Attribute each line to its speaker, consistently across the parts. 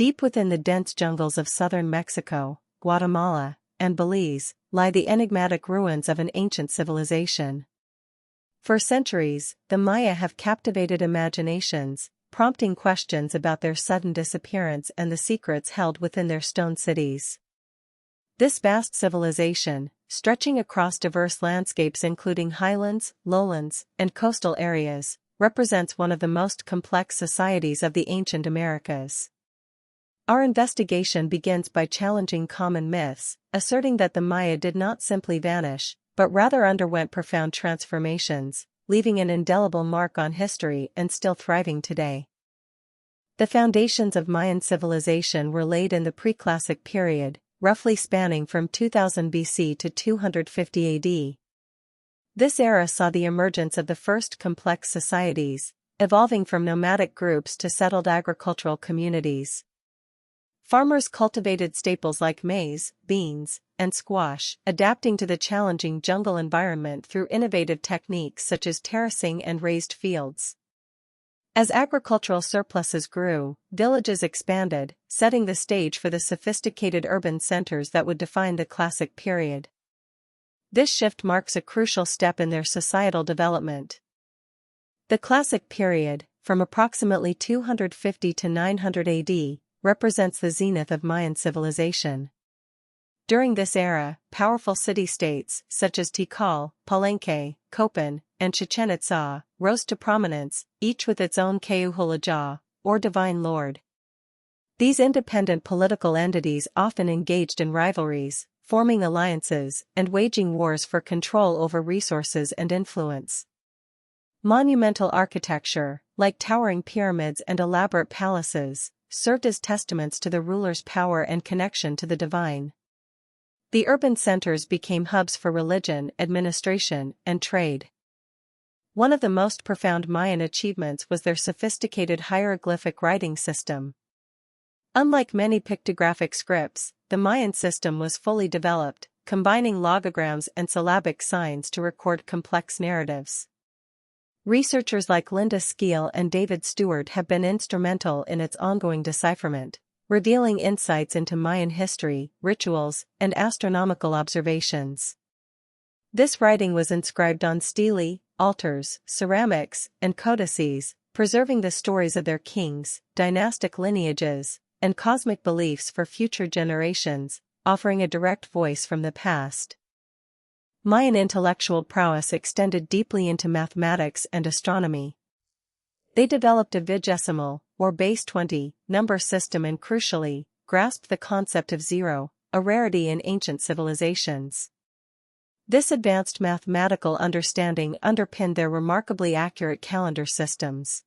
Speaker 1: Deep within the dense jungles of southern Mexico, Guatemala, and Belize, lie the enigmatic ruins of an ancient civilization. For centuries, the Maya have captivated imaginations, prompting questions about their sudden disappearance and the secrets held within their stone cities. This vast civilization, stretching across diverse landscapes including highlands, lowlands, and coastal areas, represents one of the most complex societies of the ancient Americas. Our investigation begins by challenging common myths, asserting that the Maya did not simply vanish, but rather underwent profound transformations, leaving an indelible mark on history and still thriving today. The foundations of Mayan civilization were laid in the pre-classic period, roughly spanning from 2000 BC to 250 AD. This era saw the emergence of the first complex societies, evolving from nomadic groups to settled agricultural communities. Farmers cultivated staples like maize, beans, and squash, adapting to the challenging jungle environment through innovative techniques such as terracing and raised fields. As agricultural surpluses grew, villages expanded, setting the stage for the sophisticated urban centers that would define the classic period. This shift marks a crucial step in their societal development. The classic period, from approximately 250 to 900 AD, represents the zenith of Mayan civilization. During this era, powerful city-states such as Tikal, Palenque, Copan, and Chichen Itza rose to prominence, each with its own Keuhulaja, or divine lord. These independent political entities often engaged in rivalries, forming alliances and waging wars for control over resources and influence. Monumental architecture, like towering pyramids and elaborate palaces, served as testaments to the ruler's power and connection to the divine. The urban centers became hubs for religion, administration, and trade. One of the most profound Mayan achievements was their sophisticated hieroglyphic writing system. Unlike many pictographic scripts, the Mayan system was fully developed, combining logograms and syllabic signs to record complex narratives. Researchers like Linda Skeel and David Stewart have been instrumental in its ongoing decipherment, revealing insights into Mayan history, rituals, and astronomical observations. This writing was inscribed on stelae, altars, ceramics, and codices, preserving the stories of their kings, dynastic lineages, and cosmic beliefs for future generations, offering a direct voice from the past. Mayan intellectual prowess extended deeply into mathematics and astronomy. They developed a vigesimal, or base 20, number system and crucially, grasped the concept of zero, a rarity in ancient civilizations. This advanced mathematical understanding underpinned their remarkably accurate calendar systems.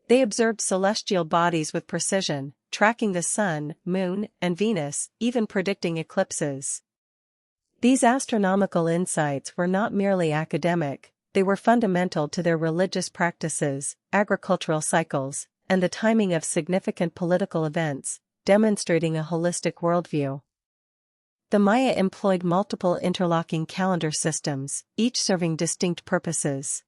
Speaker 1: They observed celestial bodies with precision, tracking the sun, moon, and Venus, even predicting eclipses. These astronomical insights were not merely academic, they were fundamental to their religious practices, agricultural cycles, and the timing of significant political events, demonstrating a holistic worldview. The Maya employed multiple interlocking calendar systems, each serving distinct purposes.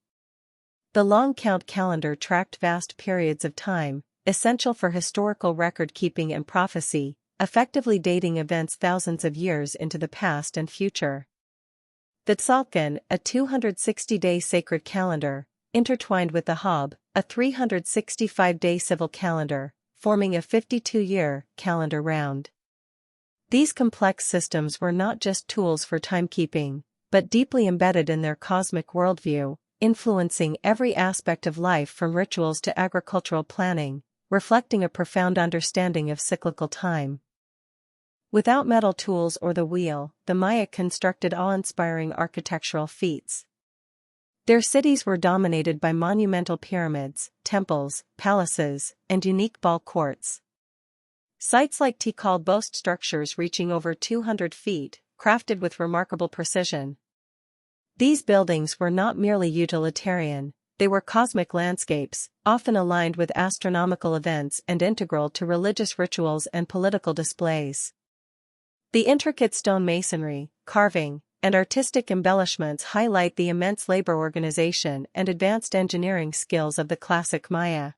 Speaker 1: The long count calendar tracked vast periods of time, essential for historical record-keeping and prophecy, effectively dating events thousands of years into the past and future. The Tzolk'in, a 260-day sacred calendar, intertwined with the Hab, a 365-day civil calendar, forming a 52-year calendar round. These complex systems were not just tools for timekeeping, but deeply embedded in their cosmic worldview, influencing every aspect of life from rituals to agricultural planning, reflecting a profound understanding of cyclical time. Without metal tools or the wheel, the Maya constructed awe-inspiring architectural feats. Their cities were dominated by monumental pyramids, temples, palaces, and unique ball courts. Sites like Tikal boast structures reaching over 200 feet, crafted with remarkable precision. These buildings were not merely utilitarian, they were cosmic landscapes, often aligned with astronomical events and integral to religious rituals and political displays. The intricate stone masonry, carving, and artistic embellishments highlight the immense labor organization and advanced engineering skills of the classic Maya.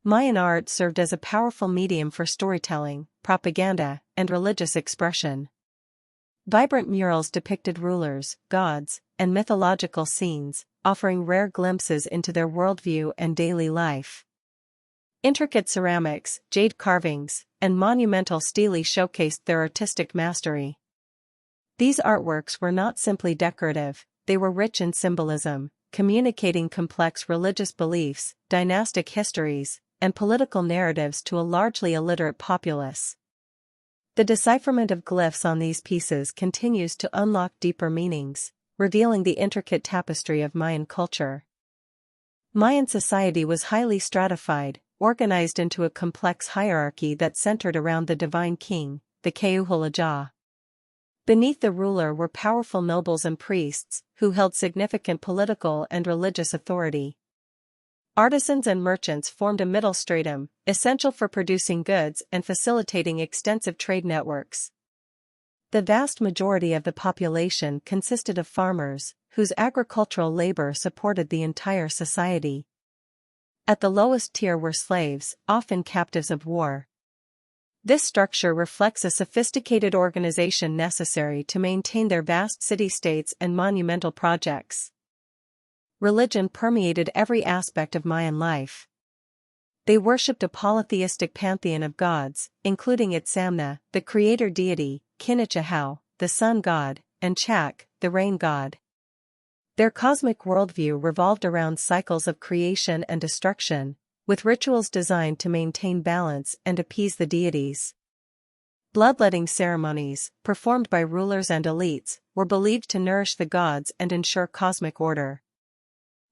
Speaker 1: Mayan art served as a powerful medium for storytelling, propaganda, and religious expression. Vibrant murals depicted rulers, gods, and mythological scenes, offering rare glimpses into their worldview and daily life. Intricate ceramics, jade carvings, and monumental stelae showcased their artistic mastery. These artworks were not simply decorative, they were rich in symbolism, communicating complex religious beliefs, dynastic histories, and political narratives to a largely illiterate populace. The decipherment of glyphs on these pieces continues to unlock deeper meanings, revealing the intricate tapestry of Mayan culture. Mayan society was highly stratified, organized into a complex hierarchy that centered around the divine king, the Keuhulaja. Beneath the ruler were powerful nobles and priests, who held significant political and religious authority. Artisans and merchants formed a middle stratum, essential for producing goods and facilitating extensive trade networks. The vast majority of the population consisted of farmers, whose agricultural labor supported the entire society. At the lowest tier were slaves, often captives of war. This structure reflects a sophisticated organization necessary to maintain their vast city-states and monumental projects. Religion permeated every aspect of Mayan life. They worshipped a polytheistic pantheon of gods, including Itzamna, the creator deity, Kinichahau, the sun god, and Chak, the rain god. Their cosmic worldview revolved around cycles of creation and destruction, with rituals designed to maintain balance and appease the deities. Bloodletting ceremonies, performed by rulers and elites, were believed to nourish the gods and ensure cosmic order.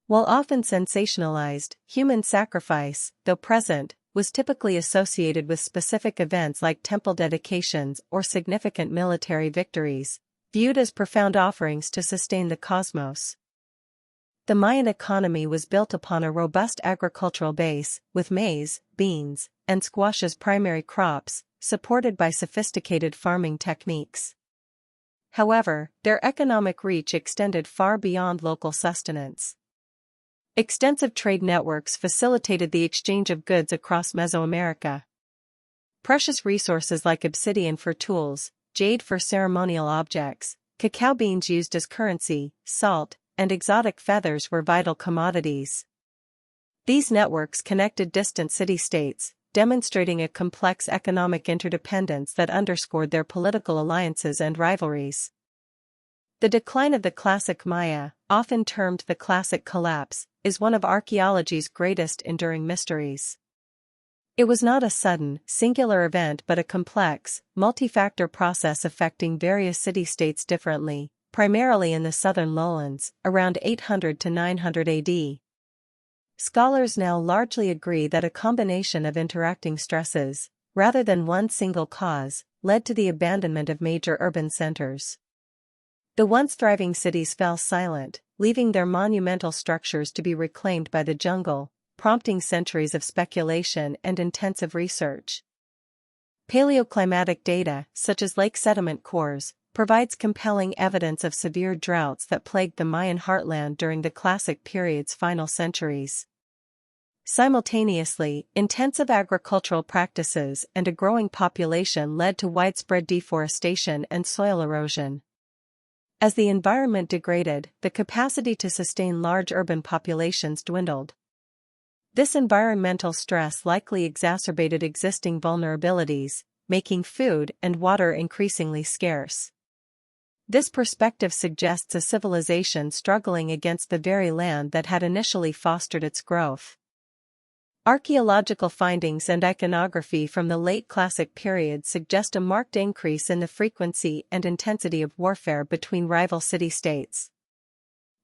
Speaker 1: While often sensationalized, human sacrifice, though present, was typically associated with specific events like temple dedications or significant military victories, viewed as profound offerings to sustain the cosmos. The Mayan economy was built upon a robust agricultural base, with maize, beans, and squash as primary crops, supported by sophisticated farming techniques. However, their economic reach extended far beyond local sustenance. Extensive trade networks facilitated the exchange of goods across Mesoamerica. Precious resources like obsidian for tools, jade for ceremonial objects, cacao beans used as currency, salt, and exotic feathers were vital commodities. These networks connected distant city-states, demonstrating a complex economic interdependence that underscored their political alliances and rivalries. The decline of the classic Maya, often termed the classic collapse, is one of archaeology's greatest enduring mysteries. It was not a sudden, singular event but a complex, multi-factor process affecting various city-states differently, primarily in the southern lowlands, around 800 to 900 AD. Scholars now largely agree that a combination of interacting stresses, rather than one single cause, led to the abandonment of major urban centers. The once thriving cities fell silent, leaving their monumental structures to be reclaimed by the jungle, prompting centuries of speculation and intensive research. Paleoclimatic data, such as lake sediment cores, provides compelling evidence of severe droughts that plagued the Mayan heartland during the Classic period's final centuries. Simultaneously, intensive agricultural practices and a growing population led to widespread deforestation and soil erosion. As the environment degraded, the capacity to sustain large urban populations dwindled. This environmental stress likely exacerbated existing vulnerabilities, making food and water increasingly scarce. This perspective suggests a civilization struggling against the very land that had initially fostered its growth. Archaeological findings and iconography from the late Classic period suggest a marked increase in the frequency and intensity of warfare between rival city-states.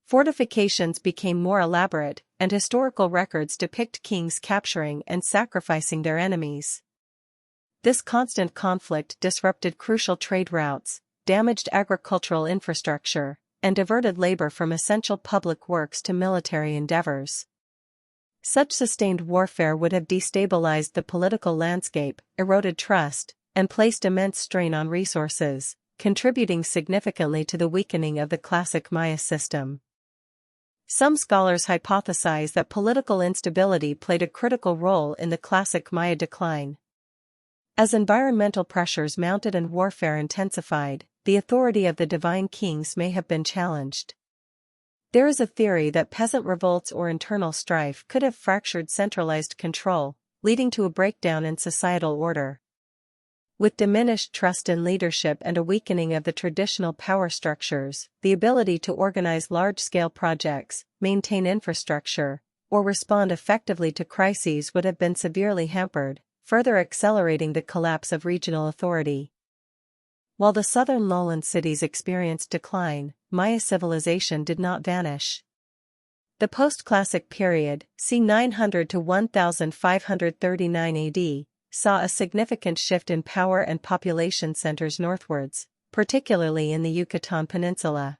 Speaker 1: Fortifications became more elaborate, and historical records depict kings capturing and sacrificing their enemies. This constant conflict disrupted crucial trade routes, damaged agricultural infrastructure, and diverted labor from essential public works to military endeavors. Such sustained warfare would have destabilized the political landscape, eroded trust, and placed immense strain on resources, contributing significantly to the weakening of the classic Maya system. Some scholars hypothesize that political instability played a critical role in the classic Maya decline. As environmental pressures mounted and warfare intensified, the authority of the divine kings may have been challenged. There is a theory that peasant revolts or internal strife could have fractured centralized control, leading to a breakdown in societal order. With diminished trust in leadership and a weakening of the traditional power structures, the ability to organize large-scale projects, maintain infrastructure, or respond effectively to crises would have been severely hampered, further accelerating the collapse of regional authority. While the southern lowland cities experienced decline, Maya civilization did not vanish. The post-classic period, c. 900 to 1539 AD, saw a significant shift in power and population centers northwards, particularly in the Yucatan Peninsula.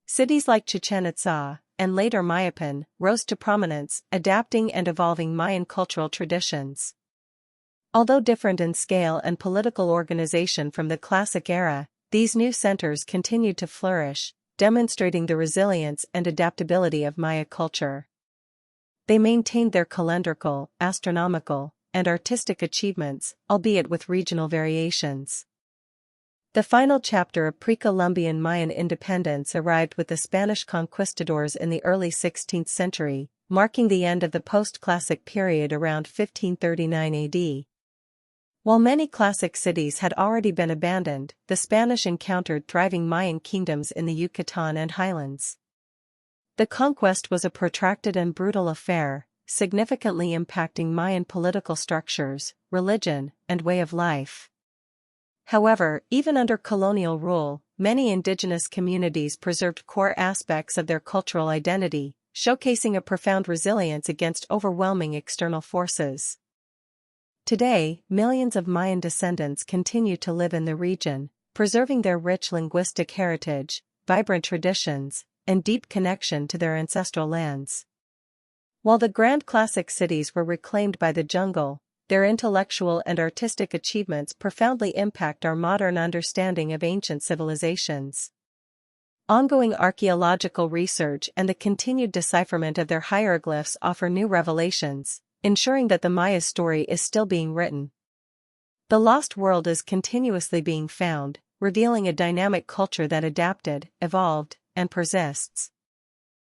Speaker 1: Cities like Chichen Itza, and later Mayapan, rose to prominence, adapting and evolving Mayan cultural traditions. Although different in scale and political organization from the classic era, these new centers continued to flourish, demonstrating the resilience and adaptability of Maya culture. They maintained their calendrical, astronomical, and artistic achievements, albeit with regional variations. The final chapter of pre-Columbian Mayan independence arrived with the Spanish conquistadors in the early 16th century, marking the end of the post-classic period around 1539 AD. While many classic cities had already been abandoned, the Spanish encountered thriving Mayan kingdoms in the Yucatan and highlands. The conquest was a protracted and brutal affair, significantly impacting Mayan political structures, religion, and way of life. However, even under colonial rule, many indigenous communities preserved core aspects of their cultural identity, showcasing a profound resilience against overwhelming external forces. Today, millions of Mayan descendants continue to live in the region, preserving their rich linguistic heritage, vibrant traditions, and deep connection to their ancestral lands. While the grand classic cities were reclaimed by the jungle, their intellectual and artistic achievements profoundly impact our modern understanding of ancient civilizations. Ongoing archaeological research and the continued decipherment of their hieroglyphs offer new revelations, ensuring that the Maya story is still being written. The lost world is continuously being found, revealing a dynamic culture that adapted, evolved, and persists.